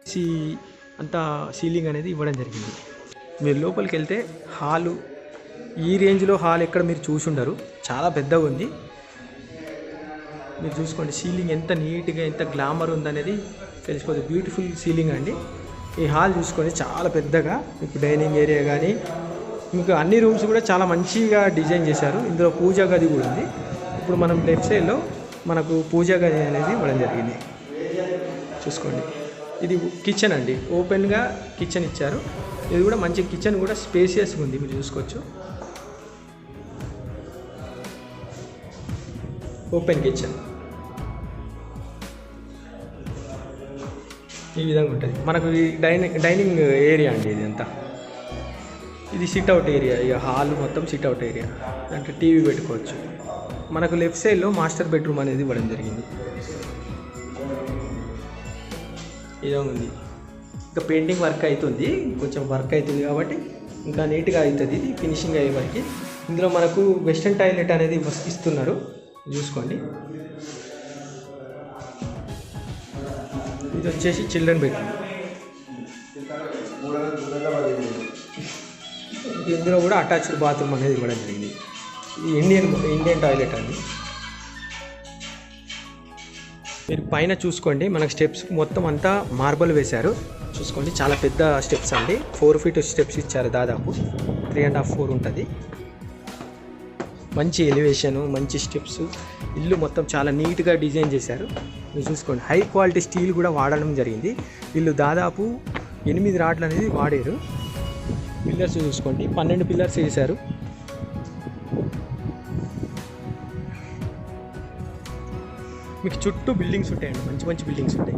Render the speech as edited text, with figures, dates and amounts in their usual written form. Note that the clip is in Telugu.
సి అంతా సీలింగ్ అనేది ఇవ్వడం జరిగింది. మీరు లోపలికి వెళ్తే హాలు ఈ రేంజ్లో హాల్ ఎక్కడ మీరు చూసి ఉండరు, చాలా పెద్దగా ఉంది. మీరు చూసుకోండి సీలింగ్ ఎంత నీట్గా ఎంత గ్లామర్ ఉందనేది తెలిసిపోతుంది. బ్యూటిఫుల్ సీలింగ్ అండి. ఈ హాల్ చూసుకోండి చాలా పెద్దగా, మీకు డైనింగ్ ఏరియా కానీ మీకు అన్ని రూమ్స్ కూడా చాలా మంచిగా డిజైన్ చేశారు. ఇందులో పూజా గది కూడా ఉంది. ఇప్పుడు మనం లెఫ్ట్ సైడ్లో మనకు పూజా గది అనేది ఇవ్వడం జరిగింది. చూసుకోండి ఇది కిచెన్ అండి, ఓపెన్గా కిచెన్ ఇచ్చారు. ఇది కూడా మంచి కిచెన్ కూడా స్పేసియస్గా ఉంది, మీరు చూసుకోవచ్చు. ఓపెన్ కిచెన్ ఈ విధంగా ఉంటుంది. మనకు ఈ డైనింగ్ ఏరియా అండి ఇది అంతా. ఇది సిట్అవుట్ ఏరియా, ఇక హాల్ మొత్తం సిట్అవుట్ ఏరియా, అంటే టీవీ పెట్టుకోవచ్చు. మనకు లెఫ్ట్ సైడ్లో మాస్టర్ బెడ్రూమ్ అనేది ఇవ్వడం జరిగింది. ఇదే ఉంది. ఇంకా పెయింటింగ్ వర్క్ అవుతుంది, కొంచెం వర్క్ అవుతుంది కాబట్టి ఇంకా నీట్గా అవుతుంది ఇది ఫినిషింగ్ అయ్యే వరకు. ఇందులో మనకు వెస్టర్న్ టాయిలెట్ అనేది ఇస్తున్నారు, చూసుకోండి. ఇది వచ్చేసి చిల్డ్రన్ బెడ్రూమ్. ఇందులో కూడా అటాచ్డ్ బాత్రూమ్ అనేది ఇవ్వడం జరిగింది. ఇది ఇండియన్ టాయిలెట్ అండి. మీరు పైన చూసుకోండి, మనకు స్టెప్స్ మొత్తం అంతా మార్బల్ వేశారు. చూసుకోండి చాలా పెద్ద స్టెప్స్ అండి, 4 feet స్టెప్స్ ఇచ్చారు, దాదాపు 3.5 4 ఉంటుంది. మంచి ఎలివేషను, మంచి స్టెప్స్, ఇల్లు మొత్తం చాలా నీట్గా డిజైన్ చేశారు. మీరు చూసుకోండి హై క్వాలిటీ స్టీల్ కూడా వాడడం జరిగింది. వీళ్ళు దాదాపు 8 రాడ్లు అనేది వాడారు. పిల్లర్స్ చూసుకోండి 12 పిల్లర్స్ వేశారు. మీకు చుట్టూ బిల్డింగ్స్ ఉంటాయండి, మంచి మంచి బిల్డింగ్స్ ఉంటాయి.